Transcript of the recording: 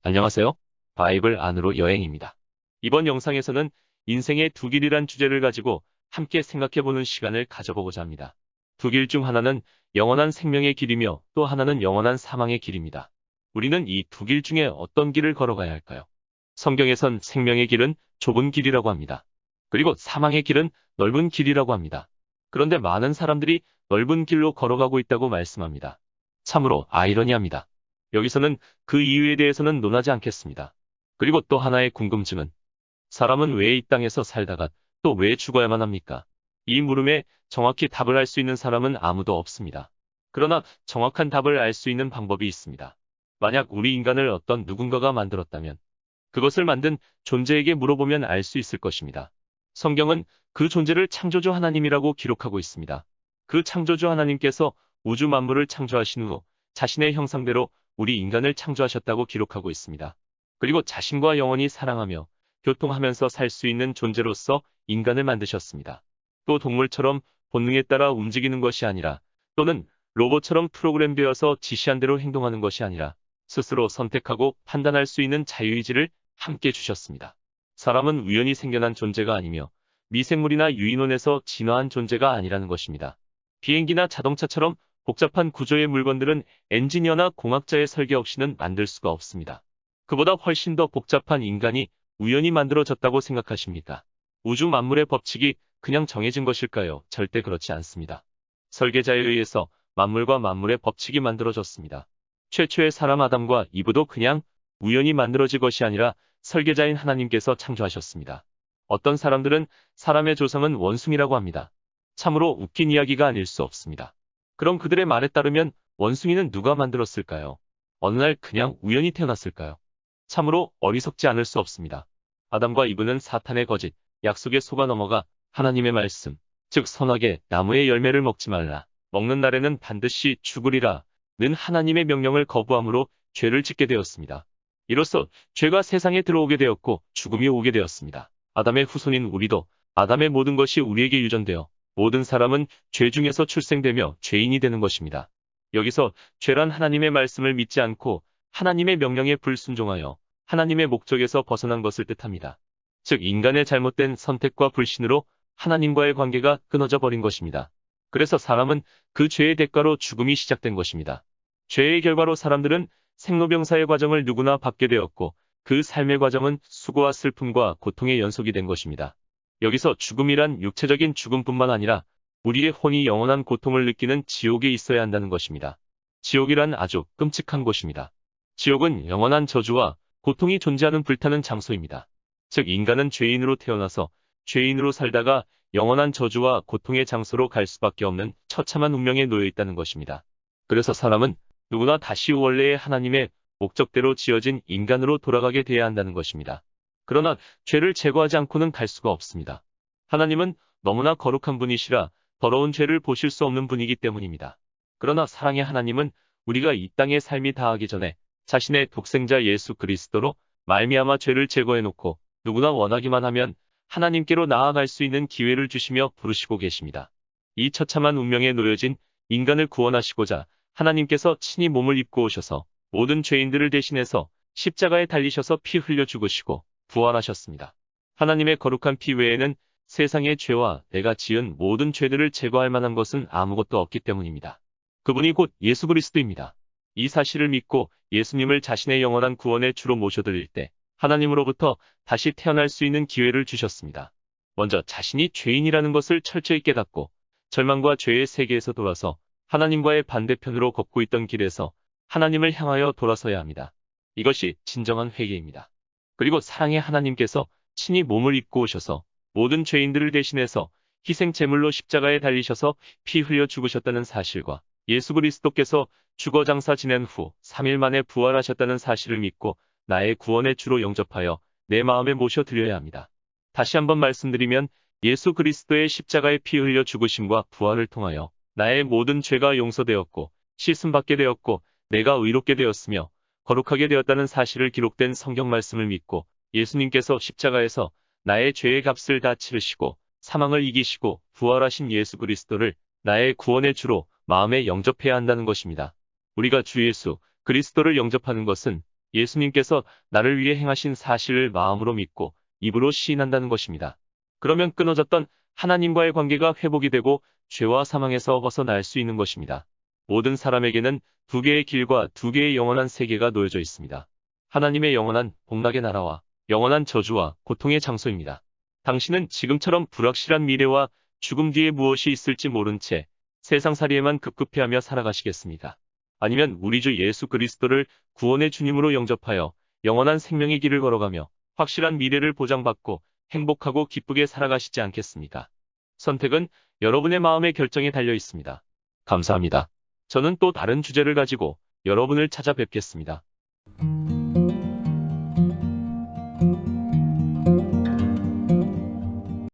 안녕하세요. 바이블 안으로 여행입니다. 이번 영상에서는 인생의 두 길이란 주제를 가지고 함께 생각해보는 시간을 가져보고자 합니다. 두 길 중 하나는 영원한 생명의 길이며 또 하나는 영원한 사망의 길입니다. 우리는 이 두 길 중에 어떤 길을 걸어가야 할까요? 성경에선 생명의 길은 좁은 길이라고 합니다. 그리고 사망의 길은 넓은 길이라고 합니다. 그런데 많은 사람들이 넓은 길로 걸어가고 있다고 말씀합니다. 참으로 아이러니합니다. 여기서는 그 이유에 대해서는 논하지 않겠습니다. 그리고 또 하나의 궁금증은 사람은 왜 이 땅에서 살다가 또 왜 죽어야만 합니까? 이 물음에 정확히 답을 할 수 있는 사람은 아무도 없습니다. 그러나 정확한 답을 알 수 있는 방법이 있습니다. 만약 우리 인간을 어떤 누군가가 만들었다면 그것을 만든 존재에게 물어보면 알 수 있을 것입니다. 성경은 그 존재를 창조주 하나님이라고 기록하고 있습니다. 그 창조주 하나님께서 우주 만물을 창조하신 후 자신의 형상대로 우리 인간을 창조하셨다고 기록하고 있습니다. 그리고 자신과 영원히 사랑하며 교통하면서 살 수 있는 존재로서 인간을 만드셨습니다. 또 동물처럼 본능에 따라 움직이는 것이 아니라 또는 로봇처럼 프로그램되어서 지시한 대로 행동하는 것이 아니라 스스로 선택하고 판단할 수 있는 자유의지를 함께 주셨습니다. 사람은 우연히 생겨난 존재가 아니며 미생물이나 유인원에서 진화한 존재가 아니라는 것입니다. 비행기나 자동차처럼 복잡한 구조의 물건들은 엔지니어나 공학자의 설계 없이는 만들 수가 없습니다. 그보다 훨씬 더 복잡한 인간이 우연히 만들어졌다고 생각하십니까? 우주 만물의 법칙이 그냥 정해진 것일까요? 절대 그렇지 않습니다. 설계자에 의해서 만물과 만물의 법칙이 만들어졌습니다. 최초의 사람 아담과 이브도 그냥 우연히 만들어진 것이 아니라 설계자인 하나님께서 창조하셨습니다. 어떤 사람들은 사람의 조상은 원숭이라고 합니다. 참으로 웃긴 이야기가 아닐 수 없습니다. 그럼 그들의 말에 따르면 원숭이는 누가 만들었을까요? 어느 날 그냥 우연히 태어났을까요? 참으로 어리석지 않을 수 없습니다. 아담과 이브는 사탄의 거짓, 약속에 속아 넘어가 하나님의 말씀, 즉 선악의 나무의 열매를 먹지 말라. 먹는 날에는 반드시 죽으리라. 는 하나님의 명령을 거부함으로 죄를 짓게 되었습니다. 이로써 죄가 세상에 들어오게 되었고 죽음이 오게 되었습니다. 아담의 후손인 우리도 아담의 모든 것이 우리에게 유전되어 모든 사람은 죄 중에서 출생되며 죄인이 되는 것입니다. 여기서 죄란 하나님의 말씀을 믿지 않고 하나님의 명령에 불순종하여 하나님의 목적에서 벗어난 것을 뜻합니다. 즉 인간의 잘못된 선택과 불신으로 하나님과의 관계가 끊어져 버린 것입니다. 그래서 사람은 그 죄의 대가로 죽음이 시작된 것입니다. 죄의 결과로 사람들은 생로병사의 과정을 누구나 받게 되었고 그 삶의 과정은 수고와 슬픔과 고통의 연속이 된 것입니다. 여기서 죽음이란 육체적인 죽음뿐만 아니라 우리의 혼이 영원한 고통을 느끼는 지옥에 있어야 한다는 것입니다. 지옥이란 아주 끔찍한 곳입니다. 지옥은 영원한 저주와 고통이 존재하는 불타는 장소입니다. 즉 인간은 죄인으로 태어나서 죄인으로 살다가 영원한 저주와 고통의 장소로 갈 수밖에 없는 처참한 운명에 놓여 있다는 것입니다. 그래서 사람은 누구나 다시 원래의 하나님의 목적대로 지어진 인간으로 돌아가게 돼야 한다는 것입니다. 그러나 죄를 제거하지 않고는 갈 수가 없습니다. 하나님은 너무나 거룩한 분이시라 더러운 죄를 보실 수 없는 분이기 때문입니다. 그러나 사랑의 하나님은 우리가 이 땅의 삶이 다하기 전에 자신의 독생자 예수 그리스도로 말미암아 죄를 제거해놓고 누구나 원하기만 하면 하나님께로 나아갈 수 있는 기회를 주시며 부르시고 계십니다. 이 처참한 운명에 놓여진 인간을 구원하시고자 하나님께서 친히 몸을 입고 오셔서 모든 죄인들을 대신해서 십자가에 달리셔서 피 흘려 죽으시고 부활하셨습니다. 하나님의 거룩한 피 외에는 세상의 죄와 내가 지은 모든 죄들을 제거할 만한 것은 아무것도 없기 때문입니다. 그분이 곧 예수 그리스도입니다. 이 사실을 믿고 예수님을 자신의 영원한 구원의 주로 모셔드릴 때 하나님으로부터 다시 태어날 수 있는 기회를 주셨습니다. 먼저 자신이 죄인이라는 것을 철저히 깨닫고 절망과 죄의 세계에서 돌아서 하나님과의 반대편으로 걷고 있던 길에서 하나님을 향하여 돌아서야 합니다. 이것이 진정한 회개입니다. 그리고 사랑의 하나님께서 친히 몸을 입고 오셔서 모든 죄인들을 대신해서 희생 제물로 십자가에 달리셔서 피 흘려 죽으셨다는 사실과 예수 그리스도께서 죽어 장사 지낸 후 3일 만에 부활하셨다는 사실을 믿고 나의 구원의 주로 영접하여 내 마음에 모셔드려야 합니다. 다시 한번 말씀드리면 예수 그리스도의 십자가에 피 흘려 죽으심과 부활을 통하여 나의 모든 죄가 용서되었고 씻음받게 되었고 내가 의롭게 되었으며 거룩하게 되었다는 사실을 기록된 성경 말씀을 믿고 예수님께서 십자가에서 나의 죄의 값을 다 치르시고 사망을 이기시고 부활하신 예수 그리스도를 나의 구원의 주로 마음에 영접해야 한다는 것입니다. 우리가 주 예수 그리스도를 영접하는 것은 예수님께서 나를 위해 행하신 사실을 마음으로 믿고 입으로 시인한다는 것입니다. 그러면 끊어졌던 하나님과의 관계가 회복이 되고 죄와 사망에서 벗어날 수 있는 것입니다. 모든 사람에게는 두 개의 길과 두 개의 영원한 세계가 놓여져 있습니다. 하나님의 영원한 복락의 나라와 영원한 저주와 고통의 장소입니다. 당신은 지금처럼 불확실한 미래와 죽음 뒤에 무엇이 있을지 모른 채 세상살이에만 급급해하며 살아가시겠습니까? 아니면 우리 주 예수 그리스도를 구원의 주님으로 영접하여 영원한 생명의 길을 걸어가며 확실한 미래를 보장받고 행복하고 기쁘게 살아가시지 않겠습니까? 선택은 여러분의 마음의 결정에 달려 있습니다. 감사합니다. 저는 또 다른 주제를 가지고 여러분을 찾아뵙겠습니다.